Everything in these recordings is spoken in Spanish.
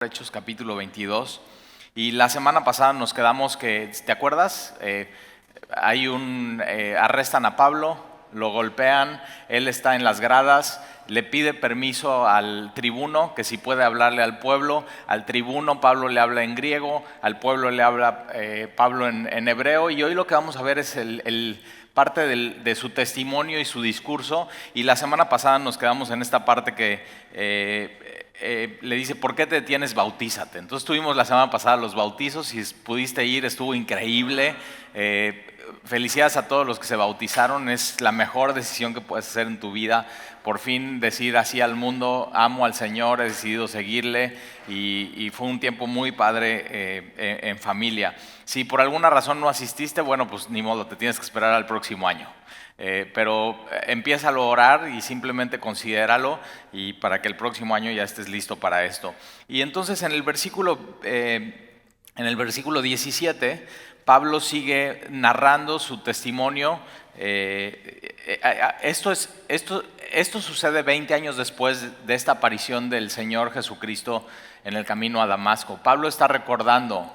Hechos capítulo 22 y la semana pasada nos quedamos que, ¿te acuerdas? Arrestan a Pablo, lo golpean, él está en las gradas, le pide permiso al tribuno, que si puede hablarle al pueblo, al tribuno Pablo le habla en griego, al pueblo le habla Pablo en hebreo, y hoy lo que vamos a ver es parte de su testimonio y su discurso, y la semana pasada nos quedamos en esta parte que le dice, ¿por qué te detienes? Bautízate. Entonces tuvimos la semana pasada los bautizos, si pudiste ir, estuvo increíble. Felicidades a todos los que se bautizaron, es la mejor decisión que puedes hacer en tu vida. Por fin decir así al mundo, amo al Señor, he decidido seguirle, y fue un tiempo muy padre en familia. Si por alguna razón no asististe, bueno, pues ni modo, te tienes que esperar al próximo año. Pero empiézalo a orar y simplemente considéralo, y para que el próximo año ya estés listo para esto. Y entonces en el versículo 17, Pablo sigue narrando su testimonio. Esto sucede 20 años después de esta aparición del Señor Jesucristo en el camino a Damasco. Pablo está recordando,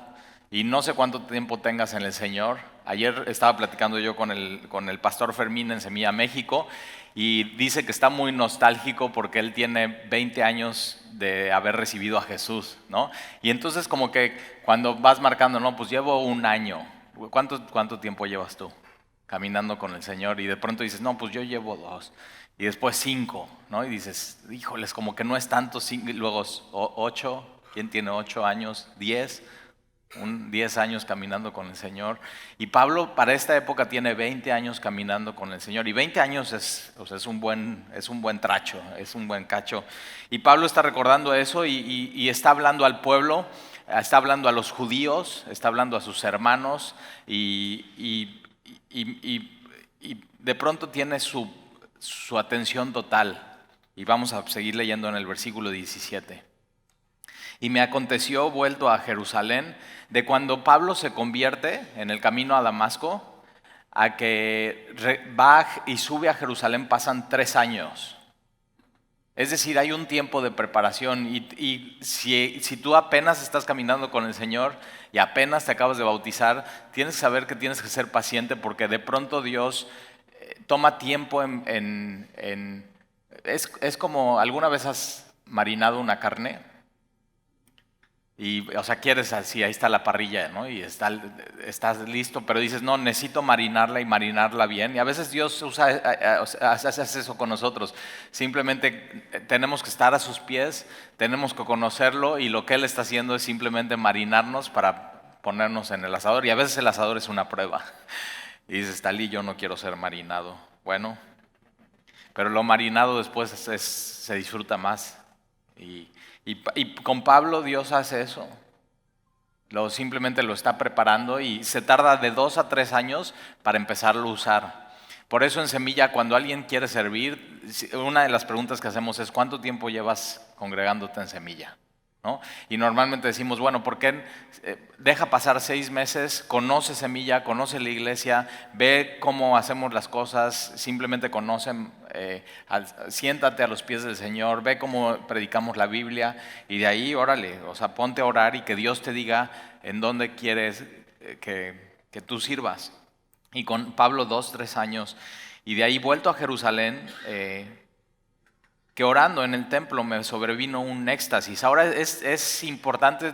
y no sé cuánto tiempo tengas en el Señor. Ayer estaba platicando yo con el pastor Fermín en Semilla, México, y dice que está muy nostálgico porque él tiene 20 años de haber recibido a Jesús, ¿no? Y entonces como que cuando vas marcando, no, pues llevo un año. ¿Cuánto tiempo llevas tú caminando con el Señor? Y de pronto dices, no, pues yo llevo 2. Y después 5, ¿no? Y dices, híjoles, como que no es tanto. Y luego 8, ¿quién tiene 8 años? 10. 10 años caminando con el Señor. Y Pablo para esta época tiene 20 años caminando con el Señor. Y 20 años es un buen tracho, es un buen cacho. Y Pablo está recordando eso y está hablando al pueblo, está hablando a los judíos, está hablando a sus hermanos, y de pronto tiene su atención total. Y vamos a seguir leyendo en el versículo 17. Y me aconteció, vuelto a Jerusalén, de cuando Pablo se convierte en el camino a Damasco, a que va y sube a Jerusalén, pasan 3 años. Es decir, hay un tiempo de preparación, y si tú apenas estás caminando con el Señor y apenas te acabas de bautizar, tienes que saber que tienes que ser paciente, porque de pronto Dios toma tiempo es como, ¿alguna vez has marinado una carne? Y, o sea, quieres así, ahí está la parrilla, ¿no? Y estás listo, pero dices, no, necesito marinarla y marinarla bien. Y a veces Dios hace eso con nosotros. Simplemente tenemos que estar a sus pies, tenemos que conocerlo, y lo que Él está haciendo es simplemente marinarnos para ponernos en el asador. Y a veces el asador es una prueba. Y dices, Talí, yo no quiero ser marinado. Bueno, pero lo marinado después se disfruta más. Y con Pablo Dios hace eso. Simplemente lo está preparando, y se tarda de 2 a 3 años para empezarlo a usar. Por eso en Semilla, cuando alguien quiere servir, una de las preguntas que hacemos es, ¿cuánto tiempo llevas congregándote en Semilla? ¿No? Y normalmente decimos, bueno, ¿por qué deja pasar 6 meses, conoce Semilla, conoce la iglesia, ve cómo hacemos las cosas, simplemente conoce, siéntate a los pies del Señor, ve cómo predicamos la Biblia, y de ahí, órale, o sea, ponte a orar y que Dios te diga en dónde quieres que tú sirvas. Y con Pablo 2, 3 años, y de ahí vuelto a Jerusalén, que orando en el templo me sobrevino un éxtasis. Ahora es importante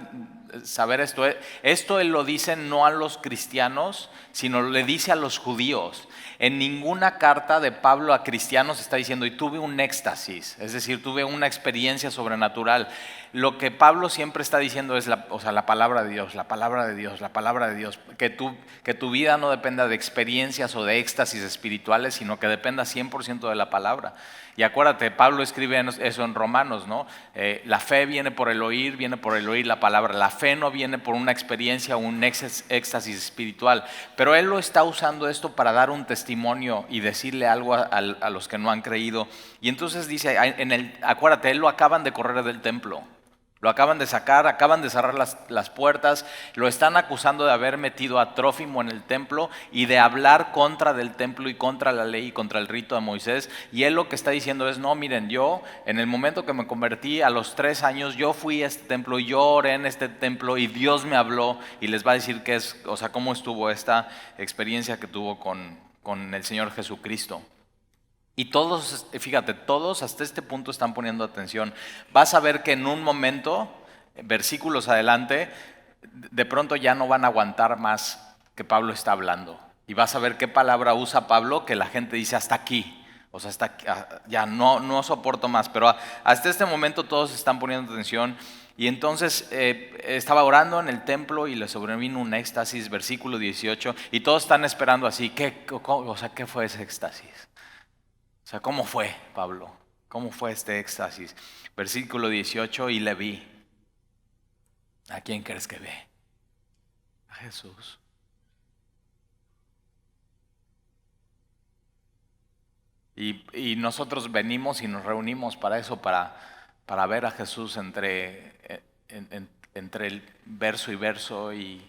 saber esto. Esto Él lo dice no a los cristianos, sino le dice a los judíos. En ninguna carta de Pablo a cristianos está diciendo, y tuve un éxtasis, es decir, tuve una experiencia sobrenatural. Lo que Pablo siempre está diciendo es la palabra de Dios, la palabra de Dios, la palabra de Dios. Que tu vida no dependa de experiencias o de éxtasis espirituales, sino que dependa 100% de la palabra. Y acuérdate, Pablo escribe eso en Romanos, ¿no? La fe viene por el oír la palabra. La fe no viene por una experiencia o un éxtasis espiritual. Pero él lo está usando esto para dar un testimonio y decirle algo a los que no han creído. Y entonces dice, acuérdate, él lo acaban de correr del templo. Lo acaban de sacar, acaban de cerrar las puertas, lo están acusando de haber metido a Trófimo en el templo y de hablar contra del templo y contra la ley y contra el rito de Moisés. Y él lo que está diciendo es, no, miren, yo en el momento que me convertí a los 3 años, yo fui a este templo, yo oré en este templo y Dios me habló, y les va a decir qué es, o sea, cómo estuvo esta experiencia que tuvo con el Señor Jesucristo. Y todos, fíjate, todos hasta este punto están poniendo atención. Vas a ver que en un momento, versículos adelante, de pronto ya no van a aguantar más que Pablo está hablando. Y vas a ver qué palabra usa Pablo, que la gente dice hasta aquí. O sea, hasta aquí, ya no soporto más. Pero hasta este momento todos están poniendo atención. Y entonces estaba orando en el templo y le sobrevino un éxtasis, versículo 18. Y todos están esperando así. ¿Qué fue ese éxtasis? O sea, ¿cómo fue, Pablo? ¿Cómo fue este éxtasis? Versículo 18, y le vi. ¿A quién crees que ve? A Jesús. Y nosotros venimos y nos reunimos para eso, para ver a Jesús entre el verso y verso, y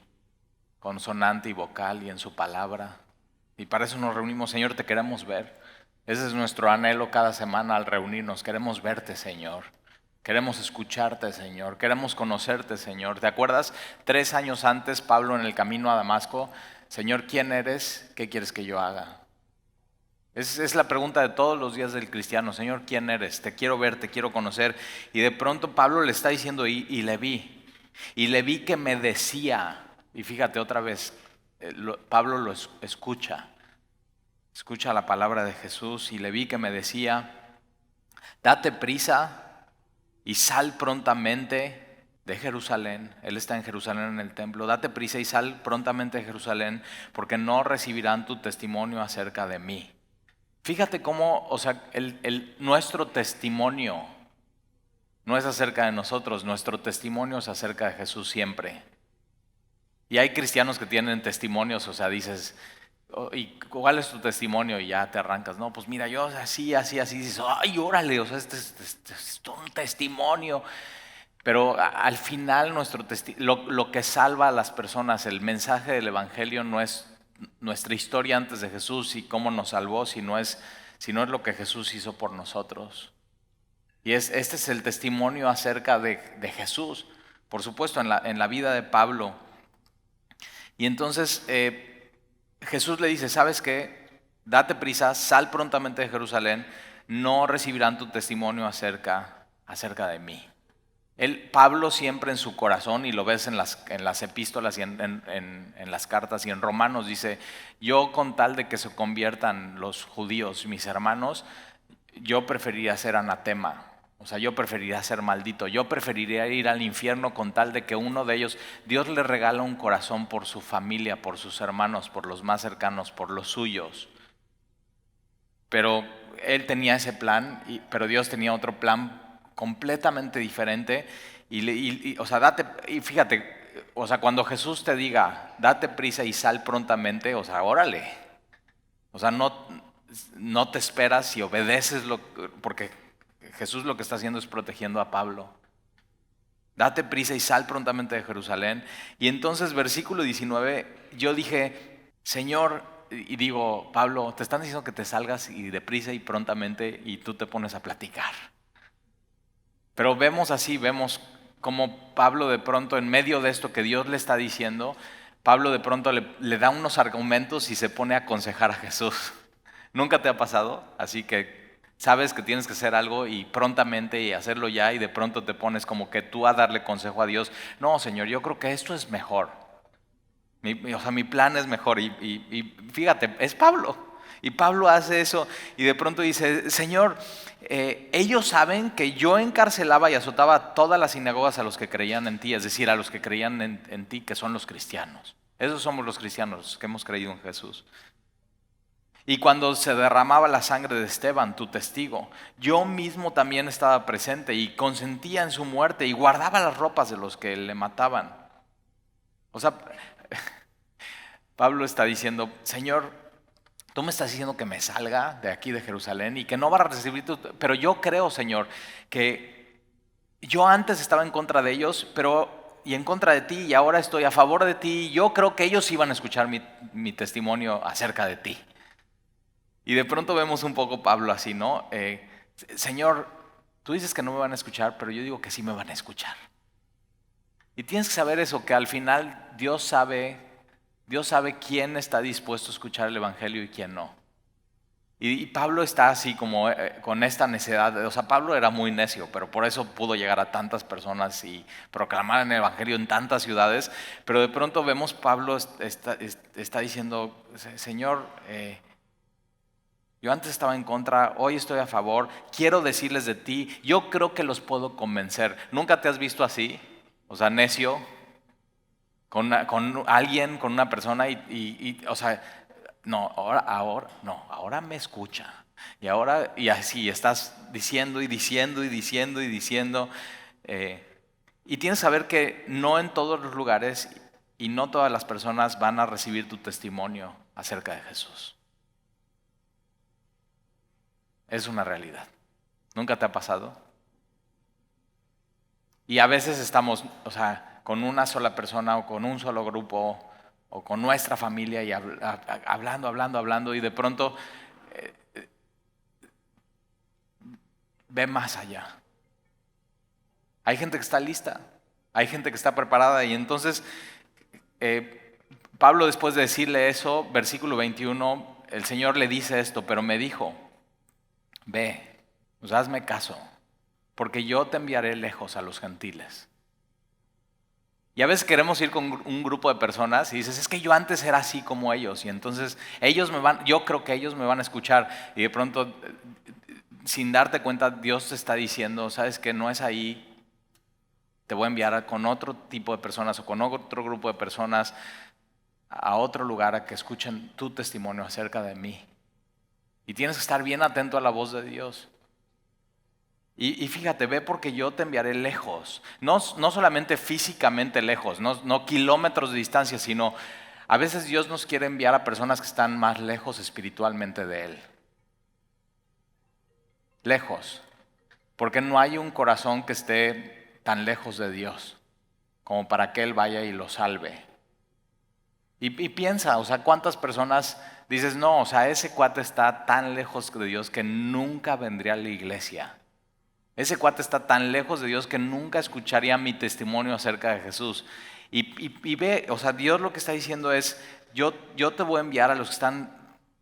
consonante y vocal, y en su palabra. Y para eso nos reunimos. Señor, te queremos ver. Ese es nuestro anhelo cada semana al reunirnos. Queremos verte, Señor. Queremos escucharte, Señor. Queremos conocerte, Señor. ¿Te acuerdas? 3 años antes, Pablo en el camino a Damasco: Señor, ¿quién eres? ¿Qué quieres que yo haga? Es la pregunta de todos los días del cristiano. Señor, ¿quién eres? Te quiero ver, te quiero conocer. Y de pronto Pablo le está diciendo, y le vi. Y le vi que me decía, y fíjate otra vez, Pablo lo escucha la palabra de Jesús, y le vi que me decía: date prisa y sal prontamente de Jerusalén. Él está en Jerusalén en el templo. Date prisa y sal prontamente de Jerusalén, porque no recibirán tu testimonio acerca de mí. Fíjate cómo, o sea, nuestro testimonio no es acerca de nosotros, nuestro testimonio es acerca de Jesús siempre. Y hay cristianos que tienen testimonios, o sea, dices, ¿y cuál es tu testimonio? Y ya te arrancas. No, pues mira, yo así, dices, ay, órale, o sea, este es todo un testimonio. Pero al final lo que salva a las personas, el mensaje del evangelio, no es nuestra historia antes de Jesús y cómo nos salvó, sino es lo que Jesús hizo por nosotros. Y este es el testimonio acerca de Jesús, por supuesto, en la vida de Pablo. Y entonces Jesús le dice, ¿sabes qué? Date prisa, sal prontamente de Jerusalén, no recibirán tu testimonio acerca de mí. Pablo siempre en su corazón, y lo ves en las epístolas y en las cartas y en Romanos, dice: yo, con tal de que se conviertan los judíos, mis hermanos, yo preferiría ser anatema. O sea, yo preferiría ser maldito. Yo preferiría ir al infierno con tal de que uno de ellos, Dios le regala un corazón por su familia, por sus hermanos, por los más cercanos, por los suyos. Pero él tenía ese plan, pero Dios tenía otro plan completamente diferente. O sea, fíjate, o sea, cuando Jesús te diga, date prisa y sal prontamente, o sea, órale. O sea, no te esperas y obedeces, porque Jesús lo que está haciendo es protegiendo a Pablo. Date prisa y sal prontamente de Jerusalén. Y entonces, versículo 19, yo dije, Señor, y digo, Pablo, te están diciendo que te salgas y deprisa y prontamente, y tú te pones a platicar. Pero vemos como Pablo de pronto, en medio de esto que Dios le está diciendo, Pablo de pronto le da unos argumentos y se pone a aconsejar a Jesús. ¿Nunca te ha pasado? Así que sabes que tienes que hacer algo y prontamente y hacerlo ya, y de pronto te pones como que tú a darle consejo a Dios. No, Señor, yo creo que esto es mejor. O sea, mi plan es mejor. Y fíjate, es Pablo. Y Pablo hace eso y de pronto dice, Señor, ellos saben que yo encarcelaba y azotaba a todas las sinagogas a los que creían en ti, es decir, a los que creían en ti, que son los cristianos. Esos somos los cristianos que hemos creído en Jesús. Y cuando se derramaba la sangre de Esteban, tu testigo, yo mismo también estaba presente y consentía en su muerte y guardaba las ropas de los que le mataban. O sea, Pablo está diciendo, Señor, tú me estás diciendo que me salga de aquí de Jerusalén y que no va a recibir pero yo creo, Señor, que yo antes estaba en contra de ellos, y en contra de ti, y ahora estoy a favor de ti. Yo creo que ellos iban a escuchar mi testimonio acerca de ti. Y de pronto vemos un poco Pablo así, ¿no? Señor, tú dices que no me van a escuchar, pero yo digo que sí me van a escuchar. Y tienes que saber eso, que al final Dios sabe quién está dispuesto a escuchar el Evangelio y quién no. Y Pablo está así como con esta necedad. O sea, Pablo era muy necio, pero por eso pudo llegar a tantas personas y proclamar el Evangelio en tantas ciudades. Pero de pronto vemos Pablo está diciendo, Señor, yo antes estaba en contra, hoy estoy a favor, quiero decirles de ti, yo creo que los puedo convencer. ¿Nunca te has visto así? O sea, necio, con alguien, con una persona o sea, no, ahora me escucha. Y así estás diciendo y diciendo y diciendo y diciendo. Y tienes que saber que no en todos los lugares y no todas las personas van a recibir tu testimonio acerca de Jesús. Es una realidad. ¿Nunca te ha pasado? Y a veces estamos, o sea, con una sola persona o con un solo grupo o con nuestra familia y hablando y de pronto ve más allá. Hay gente que está lista, hay gente que está preparada y entonces Pablo, después de decirle eso, versículo 21, el Señor le dice esto, pero me dijo, ve, pues hazme caso, porque yo te enviaré lejos a los gentiles. Y a veces queremos ir con un grupo de personas y dices, es que yo antes era así como ellos y entonces yo creo que ellos me van a escuchar y de pronto, sin darte cuenta, Dios te está diciendo, sabes que no es ahí, te voy a enviar con otro tipo de personas o con otro grupo de personas a otro lugar a que escuchen tu testimonio acerca de mí. Y tienes que estar bien atento a la voz de Dios. Y fíjate, ve porque yo te enviaré lejos, no solamente físicamente lejos, no kilómetros de distancia, sino a veces Dios nos quiere enviar a personas que están más lejos espiritualmente de Él. Lejos, porque no hay un corazón que esté tan lejos de Dios como para que Él vaya y lo salve. Y piensa, o sea, ¿cuántas personas dices, no, o sea, ese cuate está tan lejos de Dios que nunca vendría a la iglesia? Ese cuate está tan lejos de Dios que nunca escucharía mi testimonio acerca de Jesús. Y ve, o sea, Dios lo que está diciendo es, yo te voy a enviar a los que están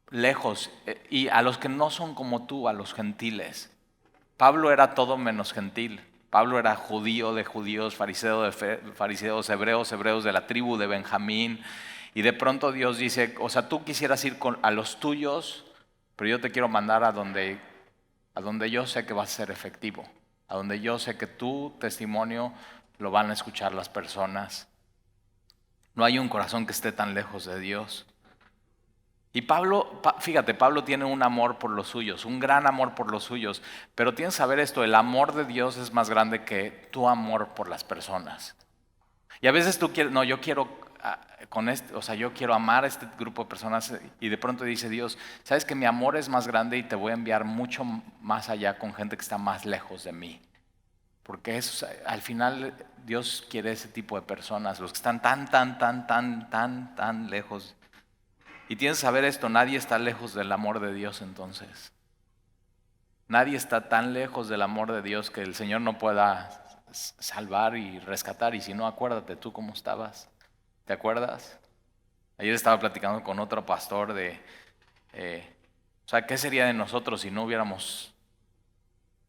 lejos y a los que no son como tú, a los gentiles. Pablo era todo menos gentil. Pablo era judío de judíos, fariseo de fariseos, hebreos de la tribu de Benjamín. Y de pronto Dios dice, o sea, tú quisieras ir a los tuyos, pero yo te quiero mandar a donde yo sé que va a ser efectivo, a donde yo sé que tu testimonio lo van a escuchar las personas. No hay un corazón que esté tan lejos de Dios. Y Pablo, fíjate, Pablo tiene un amor por los suyos, un gran amor por los suyos, pero tienes que saber esto, el amor de Dios es más grande que tu amor por las personas. Y a veces tú quieres, no, yo quiero o sea, yo quiero amar a este grupo de personas y de pronto dice Dios, sabes que mi amor es más grande y te voy a enviar mucho más allá con gente que está más lejos de mí. Porque al final Dios quiere ese tipo de personas, los que están tan lejos. Y tienes que saber esto, nadie está lejos del amor de Dios entonces. Nadie está tan lejos del amor de Dios que el Señor no pueda salvar y rescatar. Y si no, acuérdate tú cómo estabas. ¿Te acuerdas? Ayer estaba platicando con otro pastor o sea, ¿qué sería de nosotros si no hubiéramos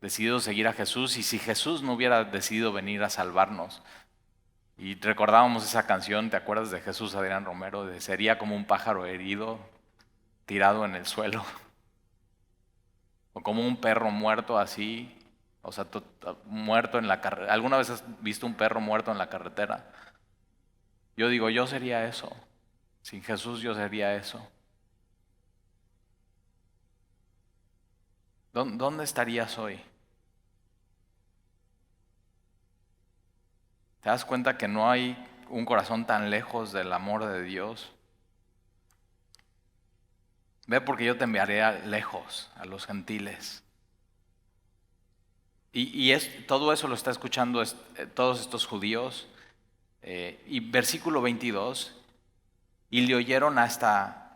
decidido seguir a Jesús y si Jesús no hubiera decidido venir a salvarnos? Y recordábamos esa canción, ¿te acuerdas de Jesús Adrián Romero? De sería como un pájaro herido, tirado en el suelo, o como un perro muerto así, o sea, muerto en la carretera. ¿Alguna vez has visto un perro muerto en la carretera? Yo digo, yo sería eso. Sin Jesús yo sería eso. ¿Dónde estarías hoy? ¿Te das cuenta que no hay un corazón tan lejos del amor de Dios? Ve porque yo te enviaré lejos a los gentiles. Todo eso lo está escuchando todos estos judíos. Y versículo 22, y le oyeron hasta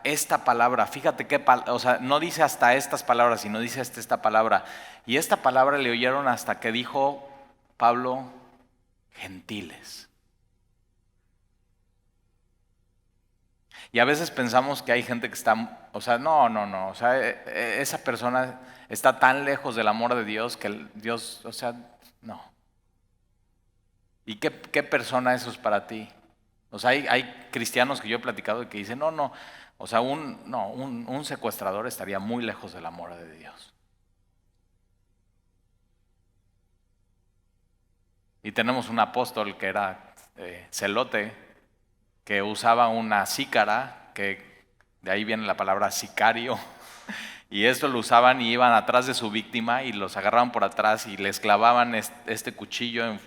esta palabra. Fíjate o sea, no dice hasta estas palabras, sino dice hasta esta palabra. Y esta palabra le oyeron hasta que dijo Pablo, gentiles. Y a veces pensamos que hay gente que está, o sea, no, o sea, esa persona está tan lejos del amor de Dios que Dios, o sea, no. ¿Y qué persona eso es para ti? O sea, hay cristianos que yo he platicado y que dicen, no, o sea, un secuestrador estaría muy lejos del amor de Dios. Y tenemos un apóstol que era celote, que usaba una sícara, que de ahí viene la palabra sicario, y esto lo usaban y iban atrás de su víctima y los agarraban por atrás y les clavaban este cuchillo en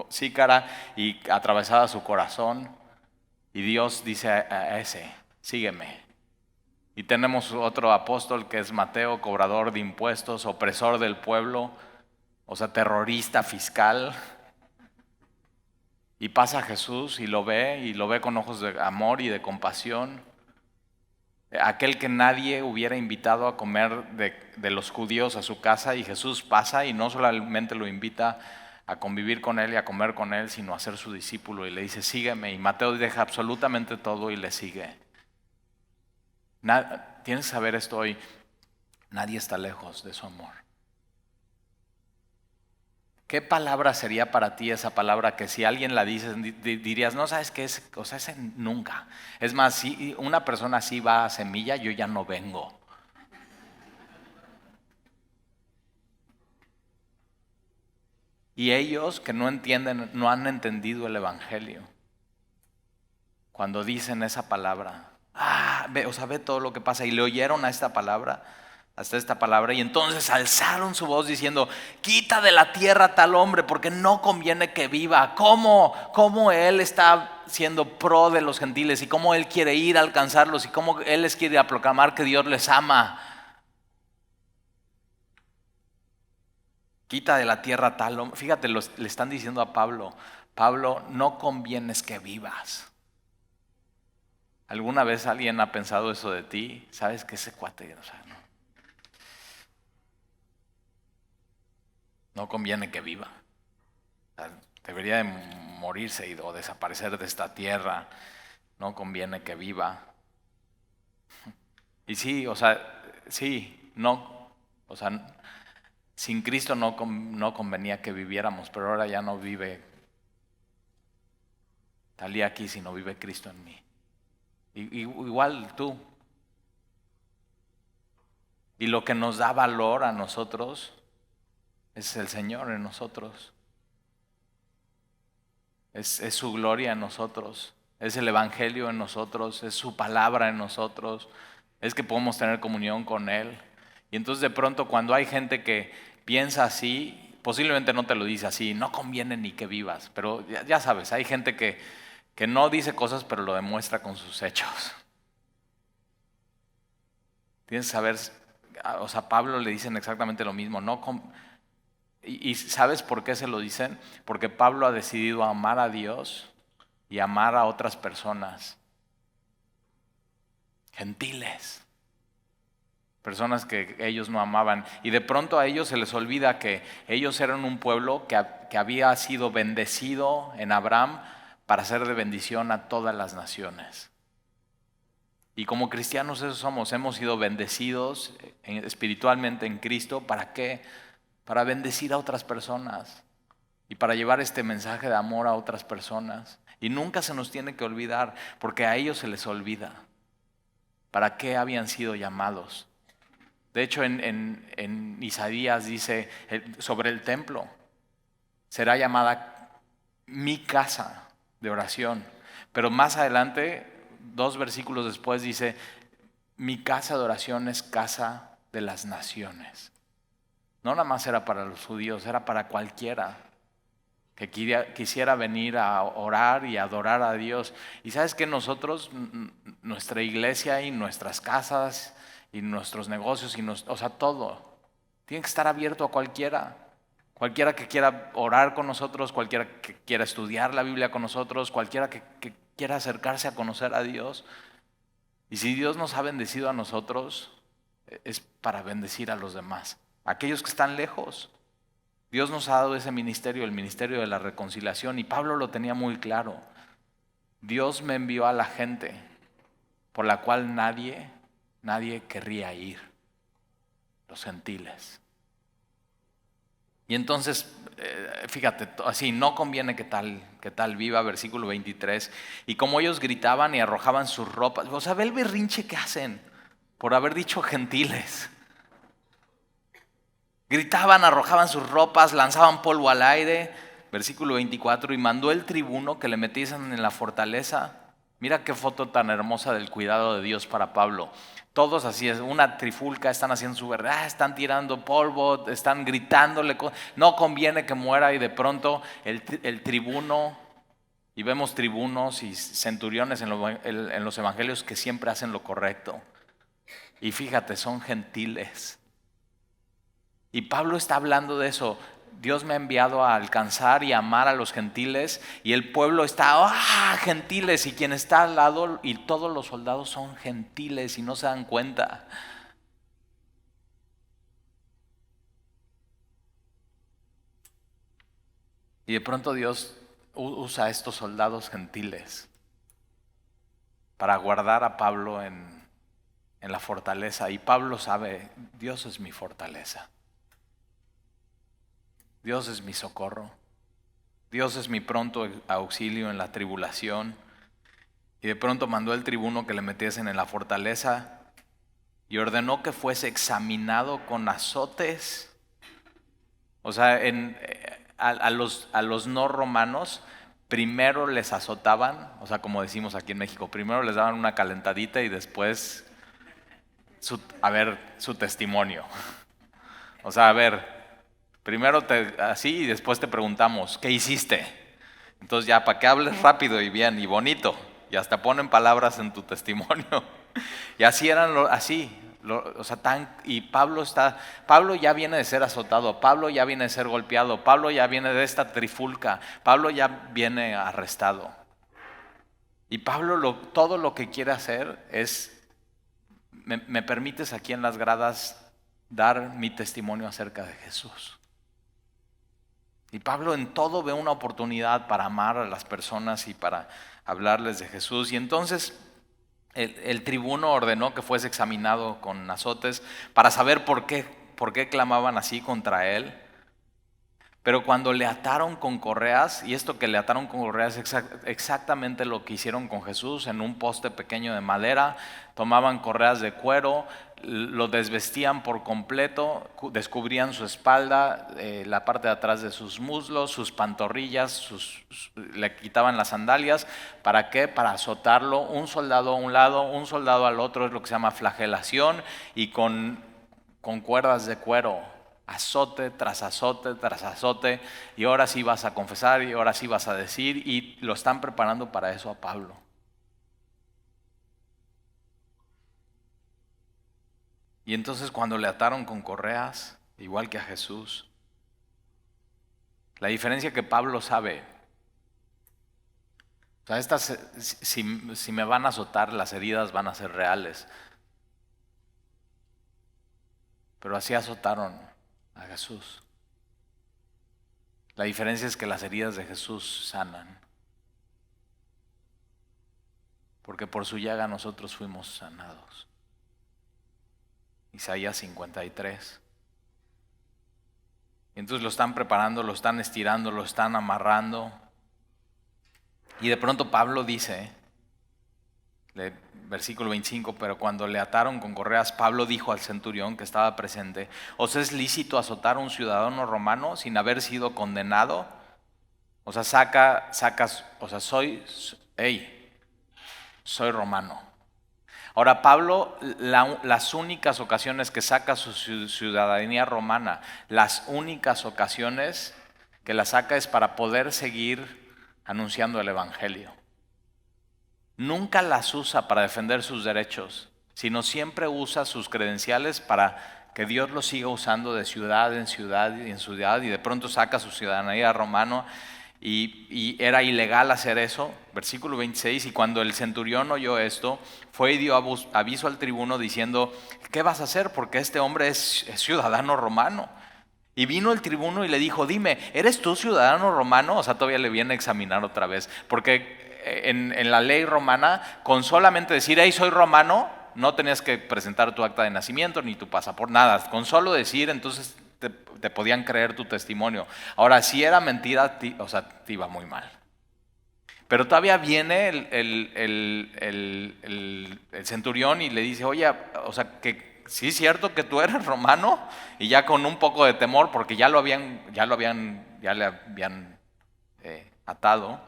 sícara y atravesaba su corazón. Y Dios dice a ese, sígueme. Y tenemos otro apóstol que es Mateo, cobrador de impuestos, opresor del pueblo, o sea, terrorista fiscal. Y pasa a Jesús y lo ve con ojos de amor y de compasión. Aquel que nadie hubiera invitado a comer de los judíos a su casa, y Jesús pasa y no solamente lo invita a convivir con él y a comer con él, sino a ser su discípulo, y le dice, sígueme. Y Mateo deja absolutamente todo y le sigue. Tienes que saber esto hoy, nadie está lejos de su amor. ¿Qué palabra sería para ti esa palabra que si alguien la dice dirías, no sabes qué es? O sea, ese nunca. Es más, si una persona así va a Semilla, yo ya no vengo. Y ellos que no entienden, no han entendido el evangelio, cuando dicen esa palabra, ve todo lo que pasa, y le oyeron a esta palabra, hasta esta palabra, y entonces alzaron su voz diciendo, quita de la tierra tal hombre, porque no conviene que viva. ¿Cómo él está siendo pro de los gentiles, y cómo él quiere ir a alcanzarlos, y cómo él les quiere proclamar que Dios les ama? Quita de la tierra tal hombre. Fíjate, le están diciendo a Pablo, no convienes que vivas. ¿Alguna vez alguien ha pensado eso de ti? ¿Sabes que ese cuate, o sea, no conviene que viva? O sea, debería de morirse o desaparecer de esta tierra. No conviene que viva. Y sí, o sea, sí, no, o sea, sin Cristo no convenía que viviéramos, pero ahora ya no vive Talía aquí, sino vive Cristo en mí. Igual tú. Y lo que nos da valor a nosotros es el Señor en nosotros. Es su gloria en nosotros. Es el Evangelio en nosotros. Es su palabra en nosotros. Es que podemos tener comunión con Él. Y entonces de pronto cuando hay gente que piensa así, posiblemente no te lo dice así, no conviene ni que vivas. Pero ya sabes, hay gente que no dice cosas pero lo demuestra con sus hechos. Tienes que saber, o sea, a Pablo le dicen exactamente lo mismo. ¿Y sabes por qué se lo dicen? Porque Pablo ha decidido amar a Dios y amar a otras personas. Gentiles. Personas que ellos no amaban. Y de pronto a ellos se les olvida que ellos eran un pueblo que había sido bendecido en Abraham para ser de bendición a todas las naciones. Y como cristianos eso somos, hemos sido bendecidos espiritualmente en Cristo. ¿Para qué? Para bendecir a otras personas y para llevar este mensaje de amor a otras personas. Y nunca se nos tiene que olvidar, porque a ellos se les olvida para qué habían sido llamados. De hecho, en Isaías dice sobre el templo, será llamada mi casa de oración. Pero más adelante, 2 versículos después, dice, mi casa de oración es casa de las naciones. No nada más era para los judíos, era para cualquiera que quisiera venir a orar y adorar a Dios. Y sabes que nosotros, nuestra iglesia y nuestras casas y nuestros negocios, o sea, todo, Tiene que estar abierto a cualquiera. Cualquiera que quiera orar con nosotros, cualquiera que quiera estudiar la Biblia con nosotros, cualquiera que quiera acercarse a conocer a Dios. Y si Dios nos ha bendecido a nosotros, es para bendecir a los demás. Aquellos que están lejos. Dios nos ha dado ese ministerio, el ministerio de la reconciliación, y Pablo lo tenía muy claro. Dios me envió a la gente por la cual nadie querría ir, los gentiles. Y entonces, fíjate, así no conviene que tal viva, versículo 23. Y como ellos gritaban y arrojaban sus ropas, o sea, ve el berrinche que hacen por haber dicho gentiles. Gritaban, arrojaban sus ropas, lanzaban polvo al aire. Versículo 24, y mandó el tribuno que le metiesen en la fortaleza. Mira qué foto tan hermosa del cuidado de Dios para Pablo. Todos así, es una trifulca, están haciendo su verdad, están tirando polvo, están gritándole. No conviene que muera, y de pronto el tribuno, y vemos tribunos y centuriones en los evangelios que siempre hacen lo correcto. Y fíjate, son gentiles. Y Pablo está hablando de eso. Dios me ha enviado a alcanzar y amar a los gentiles, y el pueblo está, gentiles, y quien está al lado y todos los soldados son gentiles y no se dan cuenta. Y de pronto Dios usa a estos soldados gentiles para guardar a Pablo en la fortaleza, y Pablo sabe, Dios es mi fortaleza. Dios es mi socorro. Dios es mi pronto auxilio en la tribulación. Y de pronto mandó el tribuno que le metiesen en la fortaleza y ordenó que fuese examinado con azotes. O sea, a los no romanos primero les azotaban, o sea, como decimos aquí en México, primero les daban una calentadita y después su testimonio. O sea, primero así y después te preguntamos, ¿qué hiciste? Entonces ya para que hables rápido y bien y bonito, y hasta ponen palabras en tu testimonio. Y así eran, y Pablo ya viene de ser azotado, Pablo ya viene de ser golpeado, Pablo ya viene de esta trifulca, Pablo ya viene arrestado. Y Pablo todo lo que quiere hacer es, ¿me permites aquí en las gradas dar mi testimonio acerca de Jesús? Y Pablo en todo ve una oportunidad para amar a las personas y para hablarles de Jesús. Y entonces el tribuno ordenó que fuese examinado con azotes para saber por qué clamaban así contra él. Pero cuando le ataron con correas, y esto que le ataron con correas es exactamente lo que hicieron con Jesús, en un poste pequeño de madera, tomaban correas de cuero, lo desvestían por completo, descubrían su espalda, la parte de atrás de sus muslos, sus pantorrillas, le quitaban las sandalias. ¿Para qué? Para azotarlo, un soldado a un lado, un soldado al otro, es lo que se llama flagelación, y con cuerdas de cuero. Azote tras azote tras azote, y ahora sí vas a confesar y ahora sí vas a decir, y lo están preparando para eso a Pablo. Y entonces cuando le ataron con correas, igual que a Jesús, la diferencia que Pablo sabe, o sea, si me van a azotar, las heridas van a ser reales, pero así azotaron a Jesús. La diferencia es que las heridas de Jesús sanan, porque por su llaga nosotros fuimos sanados. Isaías 53. Y entonces lo están preparando, lo están estirando, lo están amarrando. Y de pronto Pablo dice, versículo 25, pero cuando le ataron con correas, Pablo dijo al centurión que estaba presente, ¿os es lícito azotar a un ciudadano romano sin haber sido condenado? O sea, soy romano. Ahora Pablo, las únicas ocasiones que saca su ciudadanía romana, las únicas ocasiones que la saca es para poder seguir anunciando el evangelio. Nunca las usa para defender sus derechos, sino siempre usa sus credenciales para que Dios lo siga usando de ciudad en ciudad y en ciudad, y de pronto saca su ciudadanía romana. Y era ilegal hacer eso, versículo 26, y cuando el centurión oyó esto, fue y dio aviso al tribuno diciendo, ¿qué vas a hacer? Porque este hombre es ciudadano romano. Y vino el tribuno y le dijo, dime, ¿eres tú ciudadano romano? O sea, todavía le viene a examinar otra vez, porque en la ley romana, con solamente decir, hey, soy romano, no tenías que presentar tu acta de nacimiento ni tu pasaporte, nada. Con solo decir, entonces te podían creer tu testimonio. Ahora, si era mentira, o sea, te iba muy mal. Pero todavía viene el centurión y le dice, oye, o sea, que sí es cierto que tú eres romano, y ya con un poco de temor, porque ya le habían atado.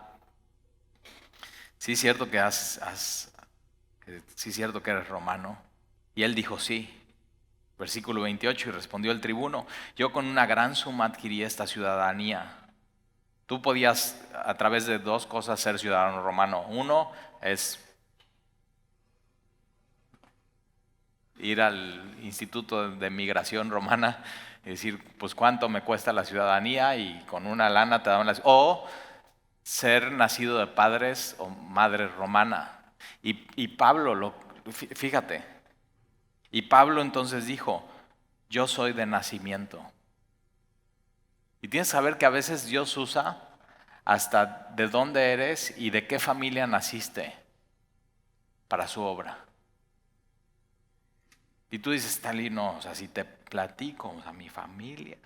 Sí es cierto que sí es cierto que eres romano. Y él dijo sí. Versículo 28, y respondió el tribuno, yo con una gran suma adquirí esta ciudadanía. Tú podías a través de dos cosas ser ciudadano romano. Uno es ir al Instituto de Migración Romana y decir, pues cuánto me cuesta la ciudadanía, y con una lana te daban o ser nacido de padres o madre romana. Y Pablo, fíjate, y Pablo entonces dijo, yo soy de nacimiento. Y tienes que saber que a veces Dios usa hasta de dónde eres y de qué familia naciste para su obra. Y tú dices, Tali, no, o sea, si te platico, o sea, mi familia.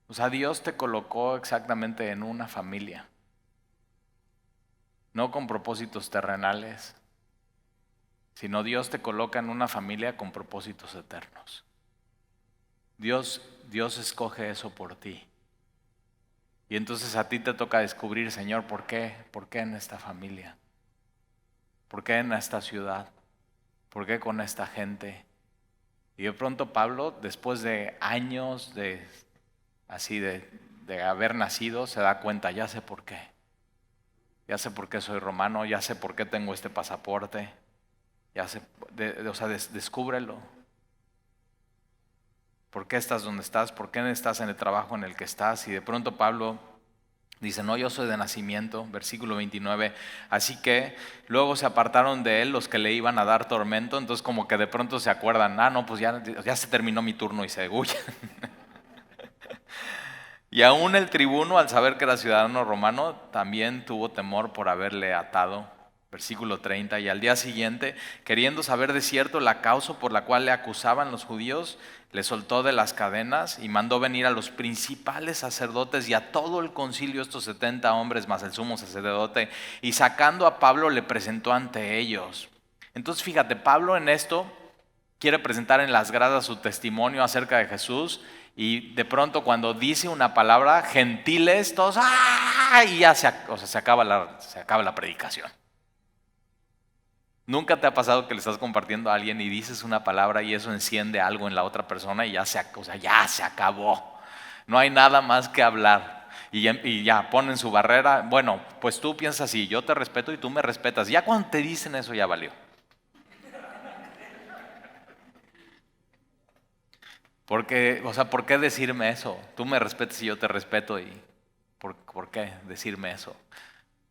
O sea, Dios te colocó exactamente en una familia, no con propósitos terrenales, sino Dios te coloca en una familia con propósitos eternos. Dios escoge eso por ti. Y entonces a ti te toca descubrir, Señor, ¿por qué? ¿Por qué en esta familia? ¿Por qué en esta ciudad? ¿Por qué con esta gente? Y de pronto Pablo, después de años de haber nacido, se da cuenta, ya sé por qué. Ya sé por qué soy romano, ya sé por qué tengo este pasaporte. Ya sé, o sea, descúbrelo. ¿Por qué estás donde estás? ¿Por qué estás en el trabajo en el que estás? Y de pronto Pablo dice, no, yo soy de nacimiento, versículo 29. Así que luego se apartaron de él los que le iban a dar tormento. Entonces como que de pronto se acuerdan, no, pues ya se terminó mi turno, y se huyen. Y aún el tribuno, al saber que era ciudadano romano, también tuvo temor por haberle atado. Versículo 30, y al día siguiente, queriendo saber de cierto la causa por la cual le acusaban los judíos, le soltó de las cadenas y mandó venir a los principales sacerdotes y a todo el concilio, estos 70 hombres más el sumo sacerdote, y sacando a Pablo le presentó ante ellos. Entonces fíjate, Pablo en esto quiere presentar en las gradas su testimonio acerca de Jesús, y de pronto cuando dice una palabra, gentiles, todos, ¡ah! Y ya se acaba la predicación. ¿Nunca te ha pasado que le estás compartiendo a alguien y dices una palabra y eso enciende algo en la otra persona y ya se acabó? No hay nada más que hablar. Y ya ponen su barrera. Bueno, pues tú piensas así, yo te respeto y tú me respetas. Ya cuando te dicen eso ya valió. Porque, o sea, ¿por qué decirme eso? Tú me respetas y yo te respeto, y ¿por qué decirme eso?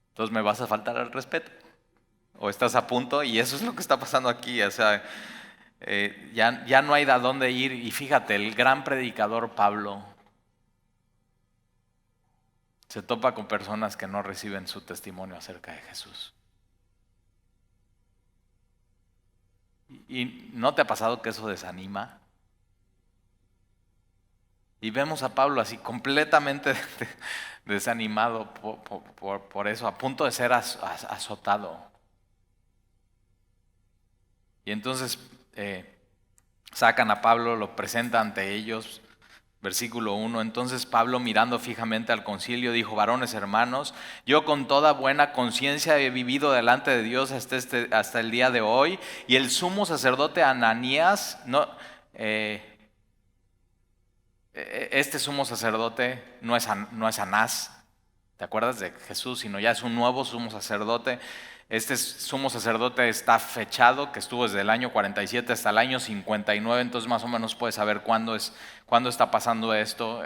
Entonces me vas a faltar al respeto. O estás a punto, y eso es lo que está pasando aquí. O sea, ya no hay de dónde ir. Y fíjate, el gran predicador Pablo se topa con personas que no reciben su testimonio acerca de Jesús. ¿Y no te ha pasado que eso desanima? Y vemos a Pablo así completamente desanimado por eso, a punto de ser azotado. Y entonces sacan a Pablo, lo presentan ante ellos. Versículo 1, entonces Pablo, mirando fijamente al concilio, dijo, varones hermanos, yo con toda buena conciencia he vivido delante de Dios hasta el día de hoy, y el sumo sacerdote Ananías, este sumo sacerdote no es Anás, ¿te acuerdas de Jesús? Sino ya es un nuevo sumo sacerdote. Este sumo sacerdote está fechado, que estuvo desde el año 47 hasta el año 59, entonces más o menos puedes saber cuándo está pasando esto,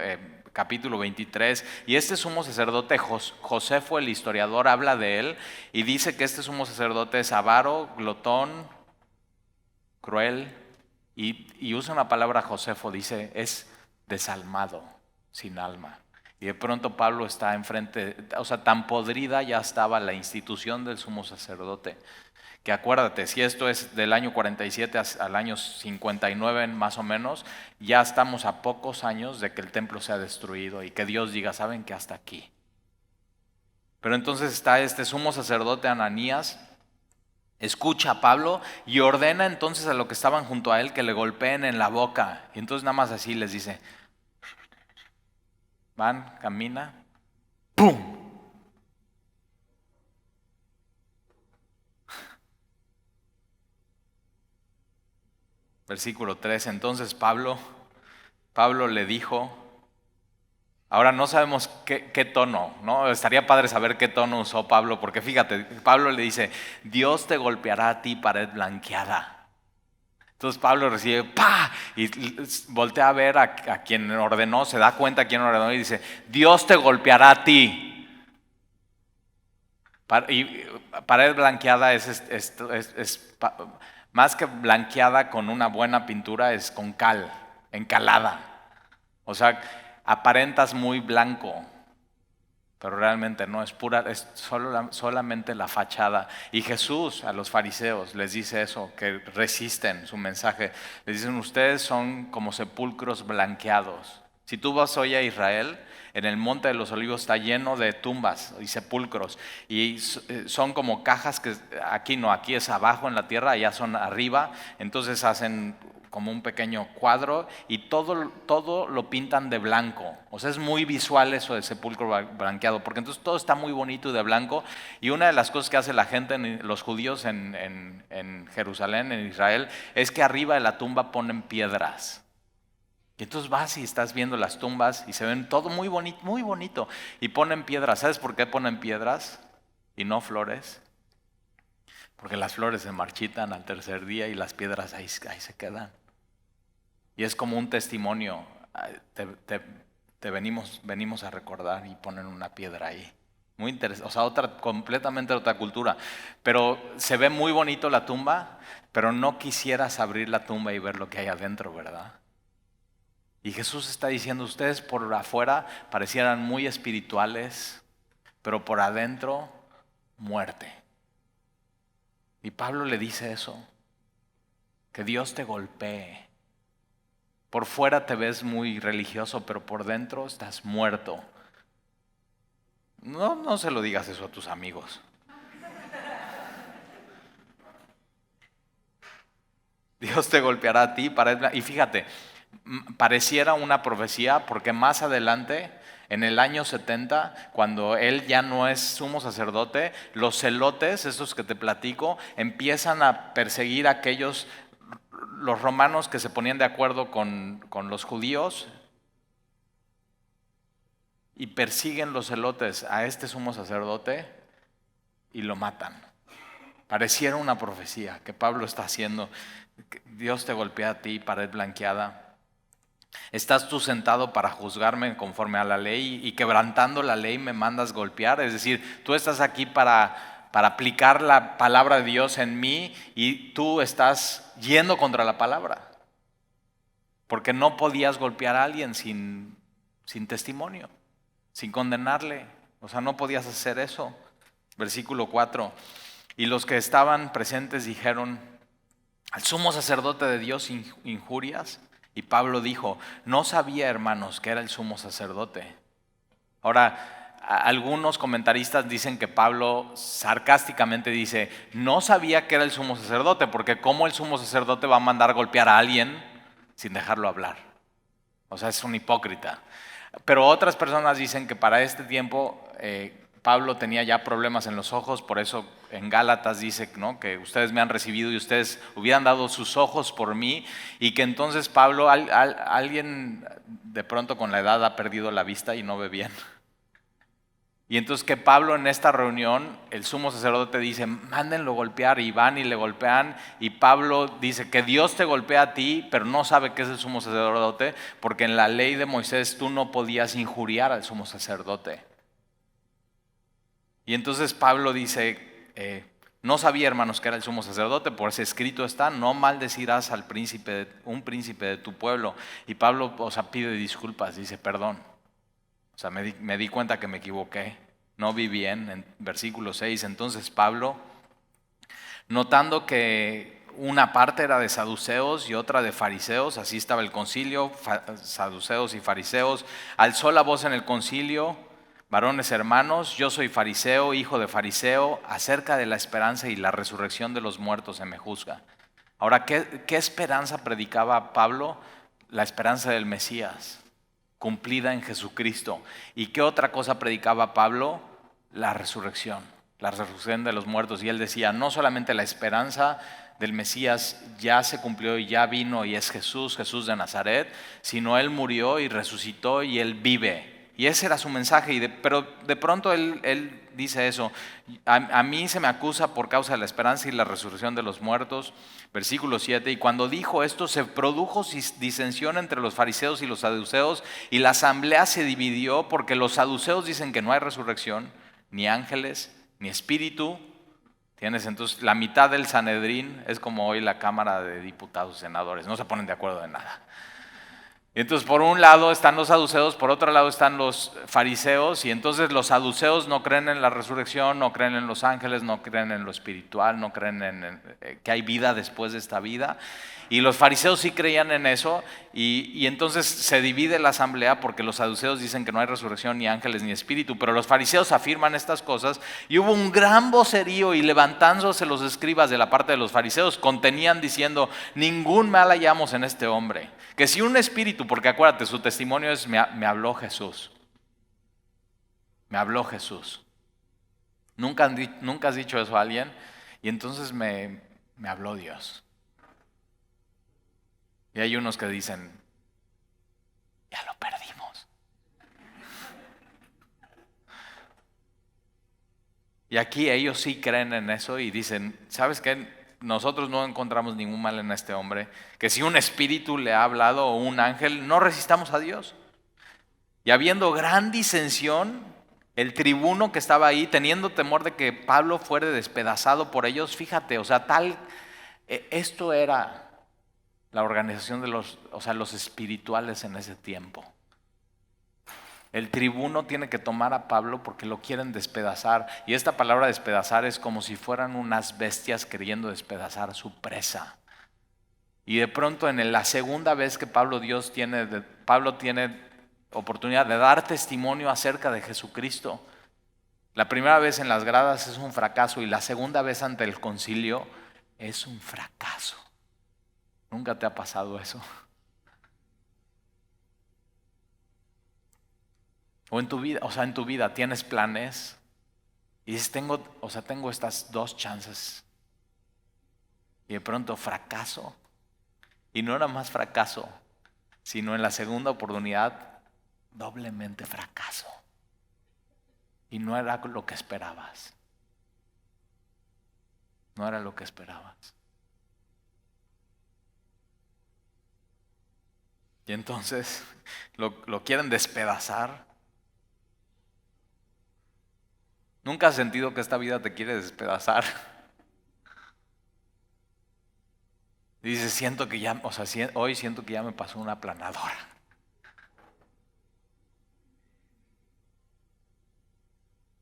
capítulo 23. Y este sumo sacerdote, Josefo el historiador, habla de él y dice que este sumo sacerdote es avaro, glotón, cruel, y usa una palabra Josefo, dice, es desalmado, sin alma. Y de pronto Pablo está enfrente, o sea, tan podrida ya estaba la institución del sumo sacerdote, que acuérdate, si esto es del año 47 al año 59 más o menos, ya estamos a pocos años de que el templo sea destruido y que Dios diga, ¿saben qué? Hasta aquí. Pero entonces está este sumo sacerdote Ananías, escucha a Pablo y ordena entonces a los que estaban junto a él que le golpeen en la boca. Y entonces nada más así les dice, van, camina, ¡pum! Versículo 3, entonces Pablo le dijo, ahora no sabemos qué tono, ¿no? Estaría padre saber qué tono usó Pablo, porque fíjate, Pablo le dice, Dios te golpeará a ti, pared blanqueada. Entonces Pablo recibe, ¡pa! Y voltea a ver a quien ordenó, se da cuenta a quien ordenó y dice, Dios te golpeará a ti. Y pared blanqueada más que blanqueada con una buena pintura, es con cal, encalada. O sea, aparentas muy blanco, pero realmente no, es pura, es solamente la fachada. Y Jesús a los fariseos les dice eso, que resisten su mensaje. Les dicen, ustedes son como sepulcros blanqueados. Si tú vas hoy a Israel, en el Monte de los Olivos está lleno de tumbas y sepulcros. Y son como cajas que aquí no, aquí es abajo en la tierra, allá son arriba. Entonces hacen como un pequeño cuadro y todo lo pintan de blanco. O sea, es muy visual eso de sepulcro blanqueado, porque entonces todo está muy bonito y de blanco. Y una de las cosas que hace la gente, los judíos en Jerusalén, en Israel, es que arriba de la tumba ponen piedras. Y entonces vas y estás viendo las tumbas y se ven todo muy bonito, muy bonito. Y ponen piedras. ¿Sabes por qué ponen piedras y no flores? Porque las flores se marchitan al tercer día y las piedras ahí se quedan. Y es como un testimonio, te venimos a recordar y ponen una piedra ahí. Muy interesante, o sea, completamente otra cultura. Pero se ve muy bonito la tumba, pero no quisieras abrir la tumba y ver lo que hay adentro, ¿verdad? Y Jesús está diciendo, ustedes por afuera parecieran muy espirituales, pero por adentro, muerte. Y Pablo le dice eso, que Dios te golpee. Por fuera te ves muy religioso, pero por dentro estás muerto. No se lo digas eso a tus amigos. Dios te golpeará a ti. Y fíjate, pareciera una profecía porque más adelante, en el año 70, cuando él ya no es sumo sacerdote, los celotes, estos que te platico, empiezan a perseguir a aquellos, los romanos que se ponían de acuerdo con los judíos, y persiguen los celotes a este sumo sacerdote y lo matan. Pareciera una profecía que Pablo está haciendo. Dios te golpea a ti, pared blanqueada. ¿Estás tú sentado para juzgarme conforme a la ley y quebrantando la ley me mandas golpear? Es decir, tú estás aquí para aplicar la palabra de Dios en mí y tú estás yendo contra la palabra. Porque no podías golpear a alguien sin testimonio, sin condenarle. O sea, no podías hacer eso. Versículo 4. Y los que estaban presentes dijeron, ¿al sumo sacerdote de Dios injurias? Y Pablo dijo, no sabía, hermanos, que era el sumo sacerdote. Ahora, algunos comentaristas dicen que Pablo sarcásticamente dice, no sabía que era el sumo sacerdote, porque ¿cómo el sumo sacerdote va a mandar golpear a alguien sin dejarlo hablar? O sea, es un hipócrita. Pero otras personas dicen que para este tiempo Pablo tenía ya problemas en los ojos, por eso en Gálatas dice, ¿no?, que ustedes me han recibido y ustedes hubieran dado sus ojos por mí, y que entonces Pablo, alguien de pronto con la edad ha perdido la vista y no ve bien. Y entonces que Pablo en esta reunión, el sumo sacerdote dice, mándenlo golpear, y van y le golpean, y Pablo dice que Dios te golpea a ti, pero no sabe que es el sumo sacerdote, porque en la ley de Moisés tú no podías injuriar al sumo sacerdote. Y entonces Pablo dice, no sabía, hermanos, que era el sumo sacerdote, pues escrito está, no maldecirás al príncipe, un príncipe de tu pueblo. Y Pablo, pide disculpas, dice perdón. Me di cuenta que me equivoqué, no vi bien, en versículo 6. Entonces Pablo, notando que una parte era de saduceos y otra de fariseos, así estaba el concilio, saduceos y fariseos, alzó la voz en el concilio: varones hermanos, yo soy fariseo, hijo de fariseo, acerca de la esperanza y la resurrección de los muertos se me juzga. Ahora, ¿qué esperanza predicaba Pablo? La esperanza del Mesías, cumplida en Jesucristo. ¿Y qué otra cosa predicaba Pablo? La resurrección de los muertos. Y él decía, no solamente la esperanza del Mesías ya se cumplió y ya vino y es Jesús de Nazaret, sino él murió y resucitó y él vive. Y ese era su mensaje, pero de pronto él dice eso: a mí se me acusa por causa de la esperanza y la resurrección de los muertos. Versículo 7, y cuando dijo esto se produjo disensión entre los fariseos y los saduceos, y la asamblea se dividió, porque los saduceos dicen que no hay resurrección, ni ángeles, ni espíritu. Tienes entonces la mitad del Sanedrín, es como hoy la Cámara de Diputados y Senadores, no se ponen de acuerdo en nada. Y entonces por un lado están los saduceos, por otro lado están los fariseos, y entonces los saduceos no creen en la resurrección, no creen en los ángeles, no creen en lo espiritual, no creen en que hay vida después de esta vida. Y los fariseos sí creían en eso, y entonces se divide la asamblea porque los saduceos dicen que no hay resurrección, ni ángeles, ni espíritu, pero los fariseos afirman estas cosas, y hubo un gran vocerío, y levantándose los escribas de la parte de los fariseos, contenían diciendo: ningún mal hallamos en este hombre, que si un espíritu, porque acuérdate, su testimonio es: me habló Jesús. Me habló Jesús. ¿Nunca has dicho eso a alguien? Y entonces me habló Dios. Y hay unos que dicen: ya lo perdimos. Y aquí ellos sí creen en eso y dicen: ¿sabes qué? Nosotros no encontramos ningún mal en este hombre, que si un espíritu le ha hablado o un ángel, no resistamos a Dios. Y habiendo gran disensión, el tribuno que estaba ahí, teniendo temor de que Pablo fuera despedazado por ellos, fíjate, esto era la organización de los espirituales en ese tiempo. El tribuno tiene que tomar a Pablo porque lo quieren despedazar. Y esta palabra despedazar es como si fueran unas bestias queriendo despedazar a su presa. Y de pronto en la segunda vez que Pablo tiene oportunidad de dar testimonio acerca de Jesucristo. La primera vez en las gradas es un fracaso y la segunda vez ante el concilio es un fracaso. ¿Nunca te ha pasado eso? O en tu vida tienes planes y dices: tengo estas dos chances, y de pronto fracaso. Y no era más fracaso, sino en la segunda oportunidad doblemente fracaso. Y no era lo que esperabas. No era lo que esperabas. Y entonces lo quieren despedazar. ¿Nunca has sentido que esta vida te quiere despedazar? Y dices: hoy siento que ya me pasó una aplanadora.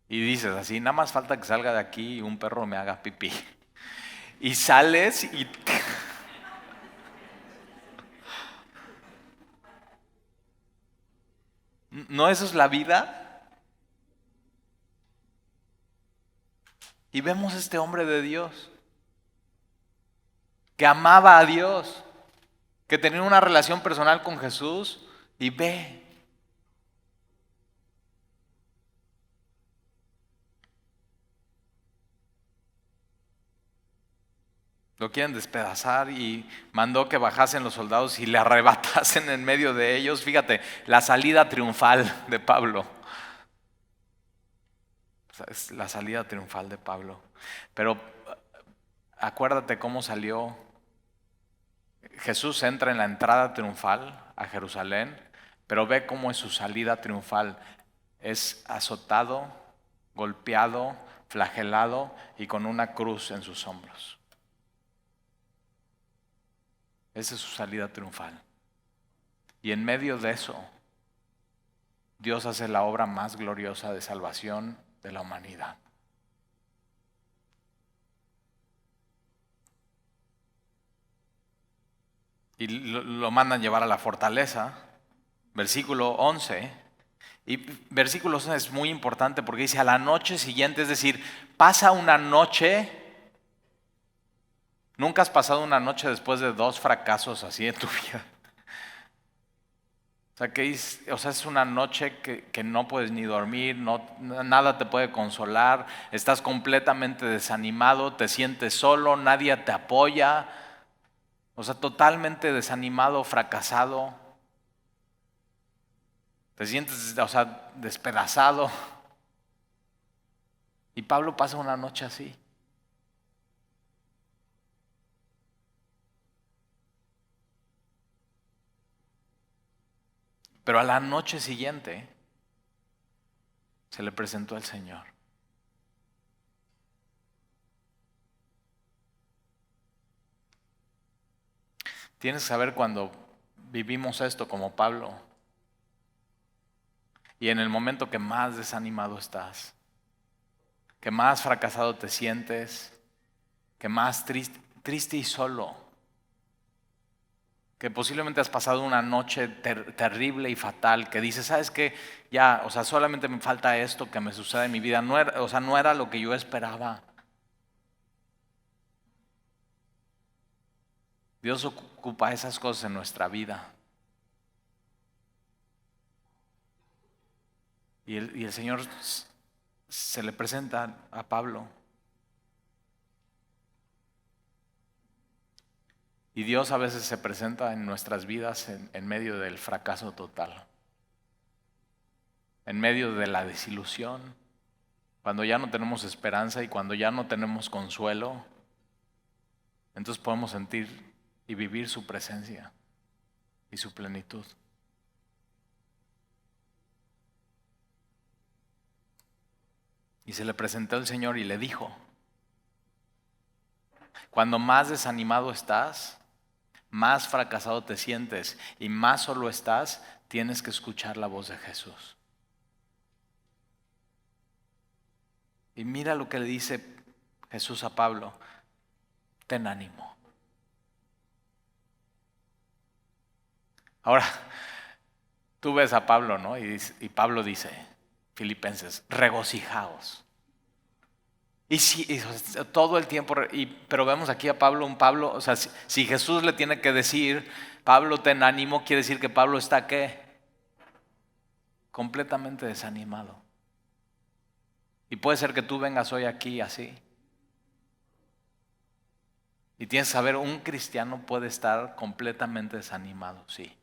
Y dices así: nada más falta que salga de aquí y un perro me haga pipí. Y sales y... ¿No eso es la vida? Y vemos este hombre de Dios, que amaba a Dios, que tenía una relación personal con Jesús, y lo quieren despedazar, y mandó que bajasen los soldados y le arrebatasen en medio de ellos. Fíjate, la salida triunfal de Pablo. Es la salida triunfal de Pablo. Pero acuérdate cómo salió. Jesús entra en la entrada triunfal a Jerusalén, pero ve cómo es su salida triunfal. Es azotado, golpeado, flagelado y con una cruz en sus hombros. Esa es su salida triunfal. Y en medio de eso, Dios hace la obra más gloriosa de salvación de la humanidad. Y lo mandan llevar a la fortaleza, versículo 11. Y versículo 11 es muy importante porque dice a la noche siguiente, es decir, pasa una noche. ¿Nunca has pasado una noche después de 2 fracasos así en tu vida? O sea, es una noche que no puedes ni dormir, nada te puede consolar, estás completamente desanimado, te sientes solo, nadie te apoya, o sea, totalmente desanimado, fracasado, te sientes, o sea, despedazado. Y Pablo pasa una noche así. Pero a la noche siguiente se le presentó el Señor. Tienes que saber cuando vivimos esto como Pablo y en el momento que más desanimado estás, que más fracasado te sientes, que más triste y solo, que posiblemente has pasado una noche terrible y fatal, que dices, ¿sabes qué? Ya, o sea, solamente me falta esto que me sucede en mi vida. No era, o sea, no era lo que yo esperaba. Dios ocupa esas cosas en nuestra vida. Y el Señor se le presenta a Pablo. Y Dios a veces se presenta en nuestras vidas en medio del fracaso total, en medio de la desilusión, cuando ya no tenemos esperanza y cuando ya no tenemos consuelo. Entonces podemos sentir y vivir su presencia y su plenitud. Y se le presentó el Señor y le dijo, cuando más desanimado estás, más fracasado te sientes y más solo estás, tienes que escuchar la voz de Jesús. Y mira lo que le dice Jesús a Pablo, ten ánimo. Ahora, tú ves a Pablo, ¿no? Y Pablo dice, Filipenses, regocijaos. Y sí, todo el tiempo, pero vemos aquí a Pablo, o sea, si Jesús le tiene que decir, Pablo, ten ánimo, quiere decir que Pablo está ¿qué? Completamente desanimado. Y puede ser que tú vengas hoy aquí así. Y tienes que saber, un cristiano puede estar completamente desanimado, sí.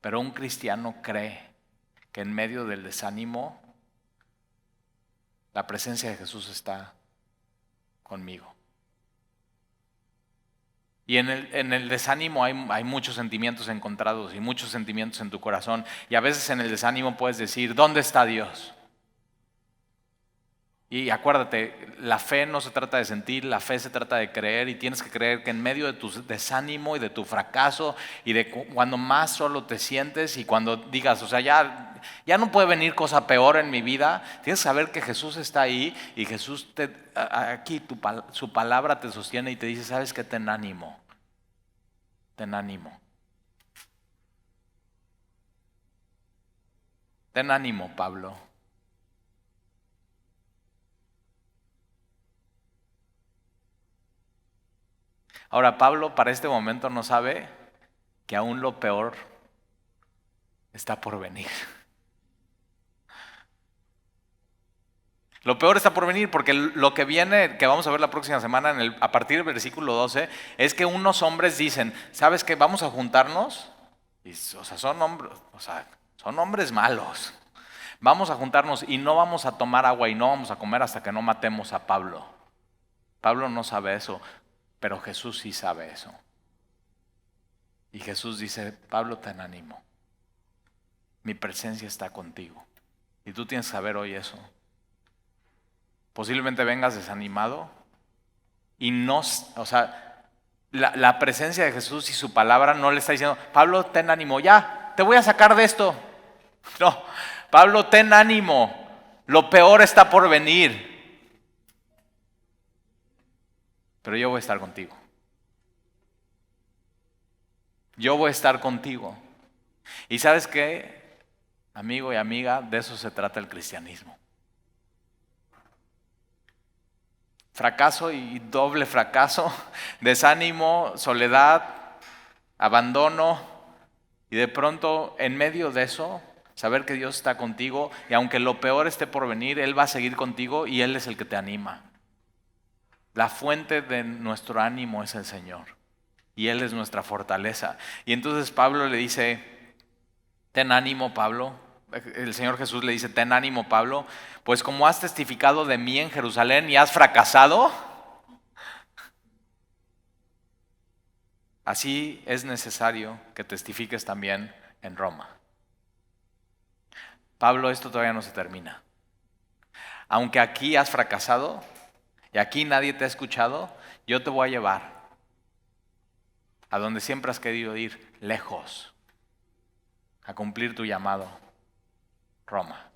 Pero un cristiano cree que en medio del desánimo, la presencia de Jesús está conmigo. Y en el desánimo hay muchos sentimientos encontrados y muchos sentimientos en tu corazón. Y a veces en el desánimo puedes decir, ¿dónde está Dios? Y acuérdate, la fe no se trata de sentir, la fe se trata de creer, y tienes que creer que en medio de tu desánimo y de tu fracaso y de cuando más solo te sientes y cuando digas, o sea, ya no puede venir cosa peor en mi vida, tienes que saber que Jesús está ahí y Jesús aquí su palabra te sostiene y te dice, ¿sabes qué? Ten ánimo, ten ánimo. Ten ánimo, Pablo. Ahora, Pablo para este momento no sabe que aún lo peor está por venir. Lo peor está por venir porque lo que viene, que vamos a ver la próxima semana a partir del versículo 12, es que unos hombres dicen, ¿sabes qué? Vamos a juntarnos. Y, o sea, son hombres malos. Vamos a juntarnos y no vamos a tomar agua y no vamos a comer hasta que no matemos a Pablo. Pablo no sabe eso, pero Jesús sí sabe eso. Y Jesús dice, Pablo, ten ánimo. Mi presencia está contigo. Y tú tienes que saber hoy eso. Posiblemente vengas desanimado y no, o sea, la presencia de Jesús y su palabra no le está diciendo, Pablo, ten ánimo, ya, te voy a sacar de esto. No, Pablo, ten ánimo, lo peor está por venir. Pero yo voy a estar contigo. Yo voy a estar contigo. ¿Y sabes qué, amigo y amiga? De eso se trata el cristianismo. Fracaso y doble fracaso, desánimo, soledad, abandono. Y de pronto, en medio de eso, saber que Dios está contigo y aunque lo peor esté por venir, Él va a seguir contigo y Él es el que te anima. La fuente de nuestro ánimo es el Señor y Él es nuestra fortaleza. Y entonces Pablo le dice, ten ánimo, Pablo. El Señor Jesús le dice, ten ánimo, Pablo, pues como has testificado de mí en Jerusalén y has fracasado, así es necesario que testifiques también en Roma. Pablo, esto todavía no se termina. Aunque aquí has fracasado y aquí nadie te ha escuchado, yo te voy a llevar a donde siempre has querido ir, lejos, a cumplir tu llamado, Roma.